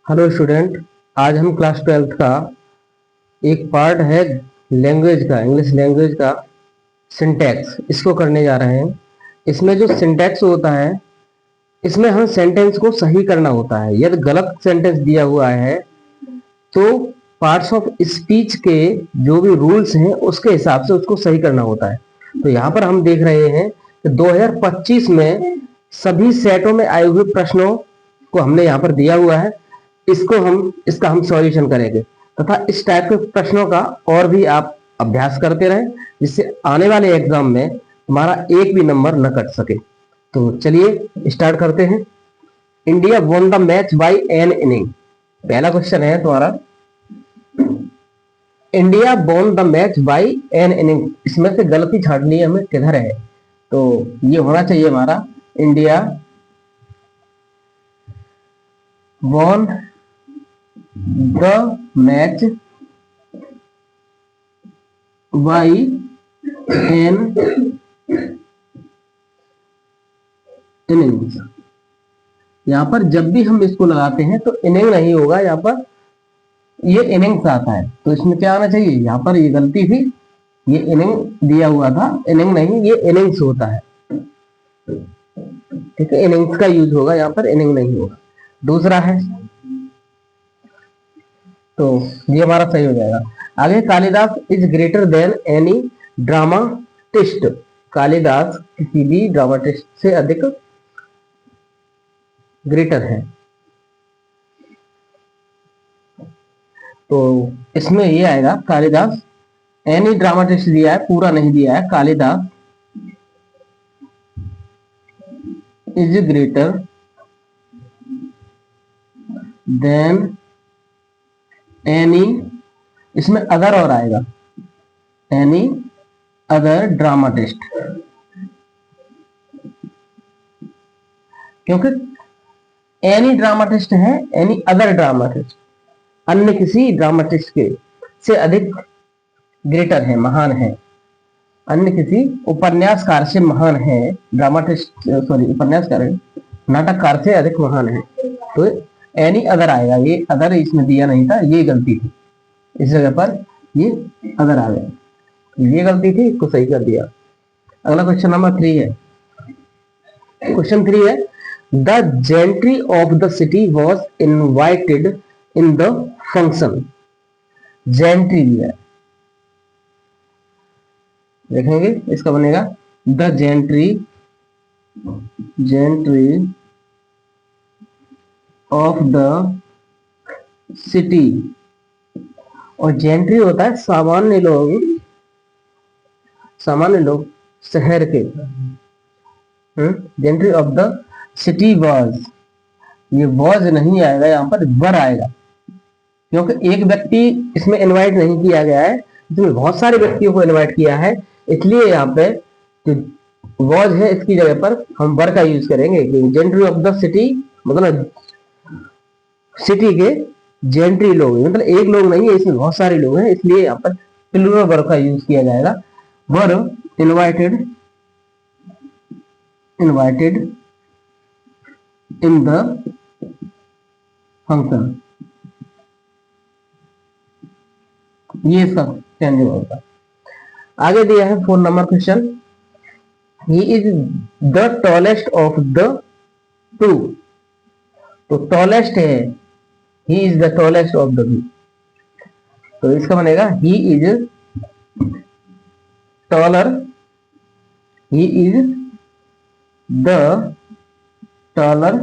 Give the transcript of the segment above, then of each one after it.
Hello student. आज हम class 12th का एक पार्ट है लैंग्वेज का, इंग्लिश लैंग्वेज का सिंटैक्स, इसको करने जा रहे हैं। इसमें जो सिंटैक्स होता है, इसमें हमें सेंटेंस को सही करना होता है। यदि गलत सेंटेंस दिया हुआ है तो पार्ट्स ऑफ स्पीच के जो भी रूल्स हैं उसके हिसाब से उसको सही करना होता है। तो यहाँ पर हम देख रहे हैं कि 2025 में सभी सेटों में आए हुए प्रश्नों को हमने यहाँ पर दिया हुआ है। इसका हम सॉल्यूशन करेंगे तथा इस टाइप के प्रश्नों का और भी आप अभ्यास करते रहें, जिससे आने वाले एग्जाम में हमारा एक भी नंबर न कट सके। तो चलिए स्टार्ट करते हैं। India won the match by N inning. पहला क्वेश्चन है तुम्हारा, India won the match by N inning. इसमें से गलती छांटनी है हमें, किधर है? तो ये होना चाहिए हमारा, India won the match by an innings. यहां पर जब भी हम इसको लगाते हैं तो इनिंग नहीं होगा, यहाँ पर ये इनिंग्स आता है। तो इसमें क्या आना चाहिए? यहाँ पर ये गलती थी, ये इनिंग दिया हुआ था, इनिंग नहीं, ये इनिंग्स होता है। ठीक है, इनिंग्स का यूज होगा, यहाँ पर इनिंग नहीं होगा। दूसरा है, तो ये हमारा सही हो जाएगा। आगे, Kalidas is greater than any dramatist. Kalidas किसी भी ड्रामाटिस्ट से अधिक ग्रेटर है। तो इसमें ये आएगा, कालिदास, एनी ड्रामाटिस्ट दिया है, पूरा नहीं दिया है। Kalidas is greater than any, इसमें अदर और आएगा, एनी अदर ड्रामाटिस्ट, क्योंकि एनी ड्रामाटिस्ट है, एनी अदर ड्रामाटिस्ट, अन्य किसी ड्रामाटिस्ट के से अधिक ग्रेटर है, महान है। अन्य किसी उपन्यासकार से महान है, ड्रामाटिस्ट सॉरी उपन्यासकार, नाटककार से अधिक महान है। तो एनी अदर आएगा, ये अदर इसमें दिया नहीं था, ये गलती थी, इस जगह पर ये अदर आ गया, ये गलती थी, इसको सही कर दिया। अगला क्वेश्चन नंबर 3 है। क्वेश्चन 3 है, the gentry of the city was invited in the function. Gentry दिया है, देखेंगे इसका बनेगा the gentry of the city. और जेंट्री होता है सामान्य लोग, शहर के। Gentry of the city was, ये वॉज नहीं आएगा, यहाँ पर वर आएगा, क्योंकि एक व्यक्ति इसमें इनवाइट नहीं किया गया है, इसमें बहुत सारे व्यक्तियों को इनवाइट किया है, इसलिए यहाँ पे जो वॉज है इसकी जगह पर हम वर का यूज करेंगे। जेंट्री ऑफ द सिटी मतलब सिटी के जेंट्री लोग, मतलब एक लोग नहीं है, इसमें बहुत सारे लोग हैं, इसलिए यहाँ पर प्लूरल वर्ब का यूज किया जाएगा। Were invited in the function, ये सब चेंज होगा। आगे दिया है 4 number question, he is the tallest of the two. तो टॉलेस्ट है, he is the tallest of the two, तो इसका बनेगा he is taller, he is the taller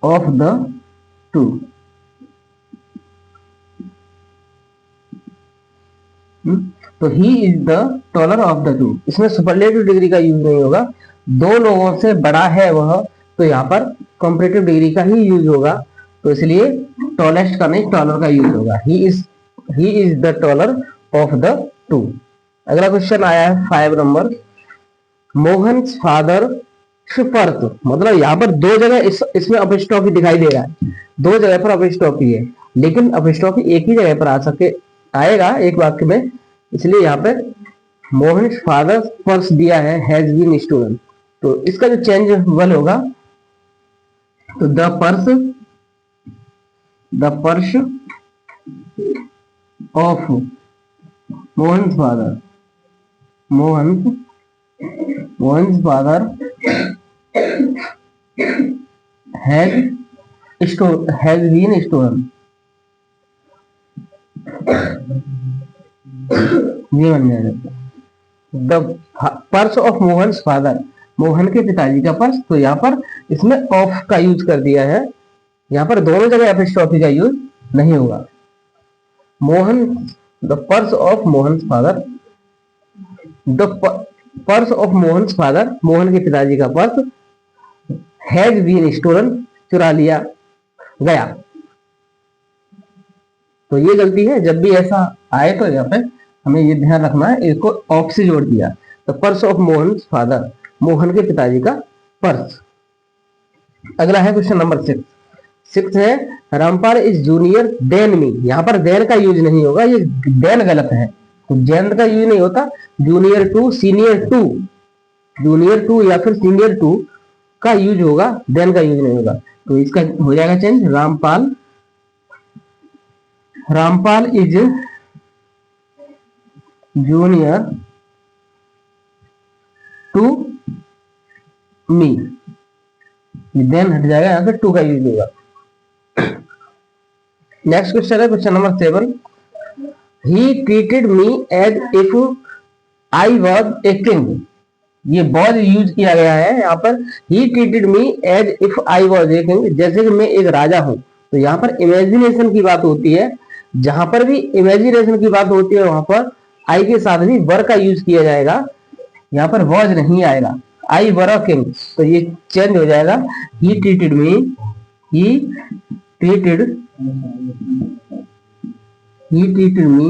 of the two. तो he is the taller of the two, इसमें superlative degree का use नहीं होगा, दो लोगों से बड़ा है वह, तो यहाँ पर कंपैरेटिव डिग्री का ही यूज होगा, तो इसलिए टॉलेस्ट का नहीं, टॉलर का यूज होगा। ही is the taller of the to. अगला क्वेश्चन आया है 5 नंबर, मोहन फादर शिफर्त। मतलब यहाँ पर दो जगह इसमें अपस्ट्रॉफी दिखाई दे रहा है, दो जगह पर अपस्ट्रॉफी है, लेकिन अपस्ट्रॉफी एक ही जगह पर आ सके, आएगा एक वाक्य में, इसलिए यहाँ पे मोहन फादर पर्स दिया है, हैज बीन स्टोलन। तो इसका जो चेंज वल होगा, तो the purse the purse of Mohan father, Mohan father has been stolen. ये बन जाएगा the purse of Mohan father, Mohan के पिताजी का पर्स। तो यहाँ पर इसमें ऑफ का यूज कर दिया है, यहाँ पर दोनों जगह एपिस्ट्रॉफी का यूज नहीं होगा। Mohan, the purse of Mohan father, the purse of Mohan father, Mohan के पिताजी का पर्स हैज बीन स्टोलन, चुरा लिया गया। तो ये गलती है, जब भी ऐसा आए तो यहाँ पे हमें ये ध्यान रखना है, इसको ऑफ से जोड़ दिया। तो purse of Mohan father, Mohan के पिताजी का पर्स। अगला है क्वेश्चन नंबर 6। 6 है Rampal is junior than me. यहाँ पर देन का यूज नहीं होगा, ये देन गलत है, तो देन का यूज नहीं होता। Junior to, senior to, junior to या फिर सीनियर टू का यूज होगा, देन का यूज नहीं होगा। तो इसका हो जाएगा change, Rampal, Rampal is junior to me, than हट जाएगा, यहां से टू का यूज होगा। नेक्स्ट क्वेश्चन है question number 7। He treated me as if I was a king. ये वॉज यूज किया गया है यहाँ पर। He treated me as if I was a king, जैसे कि मैं एक राजा हूं। तो यहाँ पर इमेजिनेशन की बात होती है, जहां पर भी इमेजिनेशन की बात होती है वहां पर आई के साथ भी वर का यूज किया जाएगा, यहाँ पर वॉज नहीं आएगा। आई वर अ किंग, तो ये चेंज हो जाएगा। He treated me, he treated me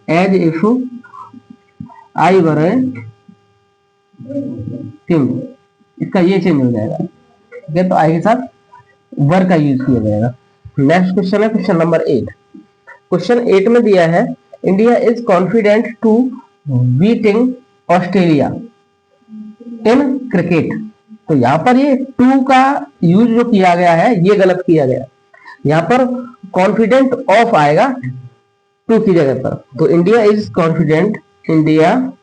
as if I were a king, इसका ये चेंज हो जाएगा। ठीक है, तो आई के साथ वर का यूज किया जाएगा। नेक्स्ट क्वेश्चन है क्वेश्चन नंबर 8। क्वेश्चन 8 में दिया है India is confident to beating Australia in cricket. तो यहाँ पर ये टू का यूज जो किया गया है ये गलत किया गया। यहाँ पर कॉन्फिडेंट ऑफ आएगा टू की जगह पर। तो India is confident, India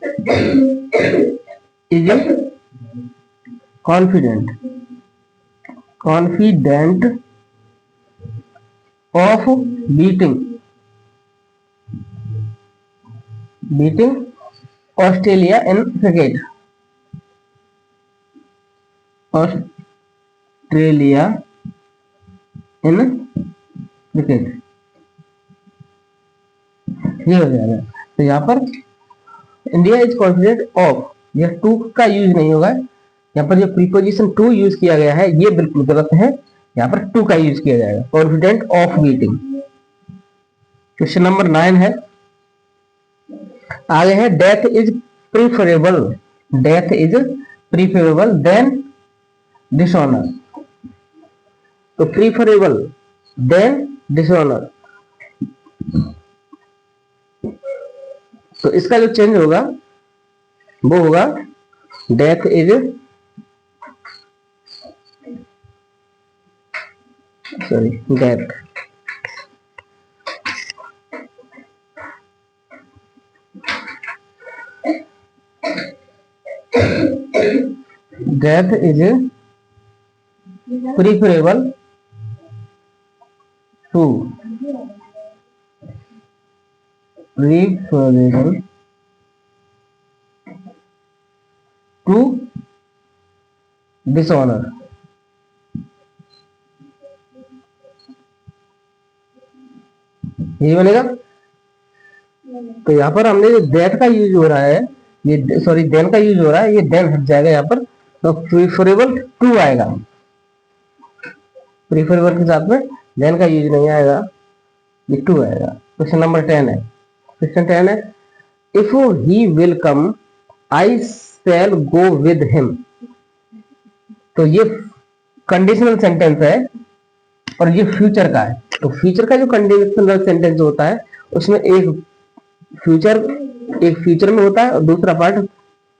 is confident, confident of beating Australia in cricket, Australia in cricket, ये हो जाएगा। तो यहाँ पर इंडिया इज कॉन्फिडेंट ऑफ, यह टू का यूज नहीं होगा। यहाँ पर जो प्रीपोजिशन टू यूज किया गया है ये बिल्कुल गलत है, यहाँ पर टू का यूज किया जाएगा, confident of beating. Question number 9 है, आगे है death is preferable, death is preferable than dishonour. तो प्रीफरेबल देन डिसऑनर, तो इसका जो चेंज होगा वो होगा death is, sorry death, death is preferable to, preferable to dishonour. ये बनेगा। तो यहाँ पर हमने जो डेथ का यूज हो रहा है, ये सॉरी देन का यूज हो रहा है, ये देन हट जाएगा यहाँ पर। तो प्रीफरेबल टू आएगा, प्रीफरेबल के साथ में देन का यूज नहीं आएगा, ये टू आएगा। क्वेश्चन नंबर 10 है, क्वेश्चन 10 है if he will come I shall go with him. तो ये कंडीशनल सेंटेंस है और ये फ्यूचर का है। तो फ्यूचर का जो कंडीशनल सेंटेंस होता है उसमें एक फ्यूचर में होता है और दूसरा पार्ट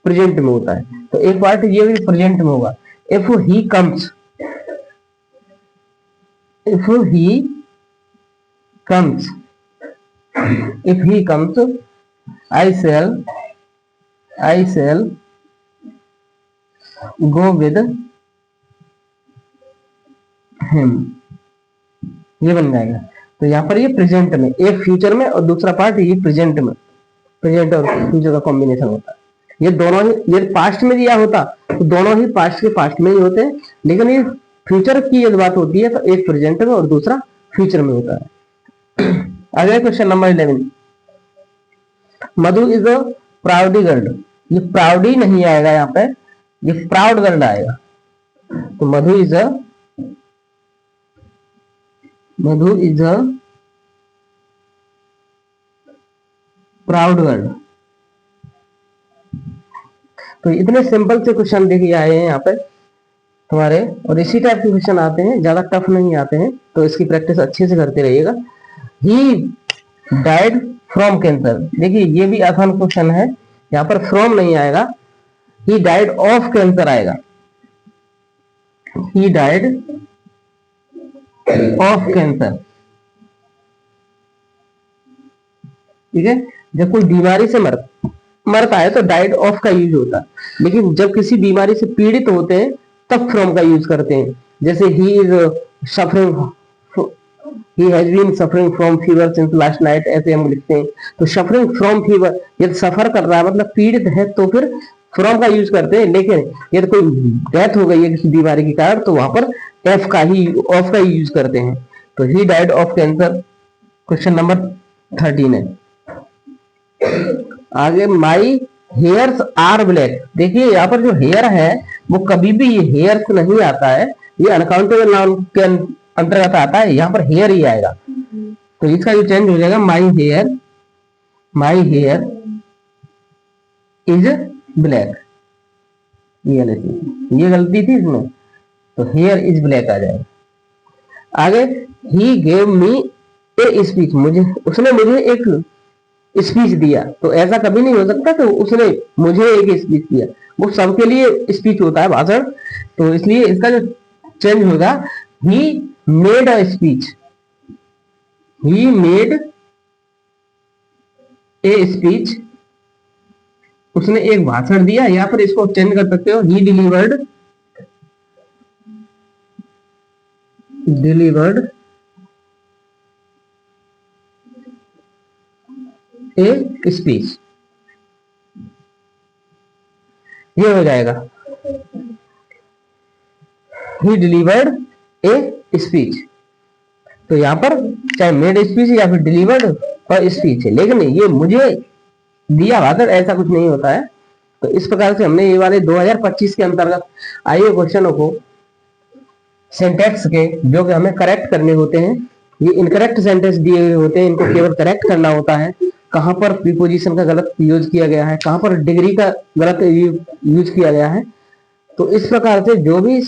प्रेजेंट में होता है। तो एक पार्ट ये भी प्रेजेंट में होगा। If he comes, if he comes, if he comes, I shall go with him, ये बन जाएगा। तो यहाँ पर ये प्रेजेंट में, एक फ्यूचर में और दूसरा पार्ट ये प्रेजेंट में, प्रेजेंट और फ्यूचर का कॉम्बिनेशन होता है। ये दोनों ही, ये पास्ट में दिया होता तो दोनों ही पास्ट के पास्ट में ही होते हैं, लेकिन ये फ्यूचर की यदि बात होती है तो एक प्रेजेंट में और दूसरा फ्यूचर में होता है। अगला question number 11, Madhu is a प्राउडी girl. ये प्राउडी नहीं आएगा यहाँ पे, ये प्राउड गर्ल आएगा। तो मधु इज अ प्राउड गर्ल। तो इतने सिंपल से क्वेश्चन देखिए आए हैं यहाँ पे तुम्हारे, और इसी टाइप के क्वेश्चन आते हैं, ज्यादा टफ नहीं आते हैं, तो इसकी प्रैक्टिस अच्छे से करते रहिएगा। ही डाइड फ्रॉम कैंसर, देखिए ये भी आसान क्वेश्चन है, यहाँ पर फ्रॉम नहीं आएगा, ही डाइड ऑफ कैंसर आएगा। ही डाइड ऑफ कैंसर, ठीक है। जब कोई बीमारी से मरता है तो डाइड ऑफ का यूज होता है, लेकिन जब किसी बीमारी से पीड़ित होते हैं तब फ्रॉम का यूज करते हैं। जैसे he is suffering, he has been suffering from fever since last night, ऐसे हम लिखते हैं। तो सफरिंग फ्रॉम फीवर, यदि सफर कर रहा है मतलब पीड़ित है तो फिर फ्रॉम का यूज करते हैं, लेकिन यदि कोई डेथ हो गई है किसी बीमारी के कारण तो वहां पर एफ का ही, ऑफ का ही यूज करते हैं। तो he died of cancer question number 13 है। आगे माई हेयर्स आर ब्लैक, देखिए यहाँ पर जो हेयर है वो कभी भी ये हेयर्स नहीं आता है, ये अनकाउंटेबल नाउन के अंतर्गत आता है, यहाँ पर हेयर ही आएगा। तो इसका जो चेंज हो जाएगा, माई हेयर इज ब्लैक, ये गलती थी इसमें, तो हेयर इज ब्लैक आ जाएगा। आगे he gave me a speech, उसने मुझे एक स्पीच दिया, तो ऐसा कभी नहीं हो सकता कि उसने मुझे एक स्पीच दिया, वो सबके लिए स्पीच होता है, भाषण। तो इसलिए इसका जो चेंज होगा, he made a speech, he made a speech, उसने एक भाषण दिया। यहाँ पर इसको चेंज कर सकते हो, ही डिलीवर्ड ए स्पीच, ये हो जाएगा ही डिलीवर्ड ए स्पीच। तो यहां पर चाहे मेड स्पीच या फिर डिलीवर्ड और स्पीच है, लेकिन ये मुझे दिया भाषण ऐसा कुछ नहीं होता है। तो इस प्रकार से हमने ये वाले 2025 के अंतर्गत आए हुए क्वेश्चनों को, सेंटेक्स के जो कि हमें करेक्ट करने होते हैं, ये इनकरेक्ट सेंटेंस दिए हुए होते हैं, इनको केवल करेक्ट करना होता है। कहां पर प्रीपोजिशन का गलत यूज किया गया है, कहां पर डिग्री का गलत यूज किया गया है। तो इस प्रकार से जो भी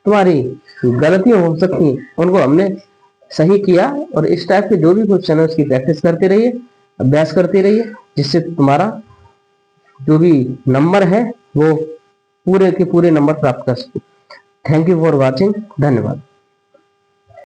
तुम्हारी गलतियां हो सकती हैं उनको हमने सही किया, और इस टाइप के जो भी क्वेश्चन है उसकी प्रैक्टिस करते रहिए, अभ्यास करते रहिए, जिससे तुम्हारा जो भी नंबर है वो पूरे के पूरे नंबर प्राप्त कर सको। थैंक यू फॉर वॉचिंग, धन्यवाद।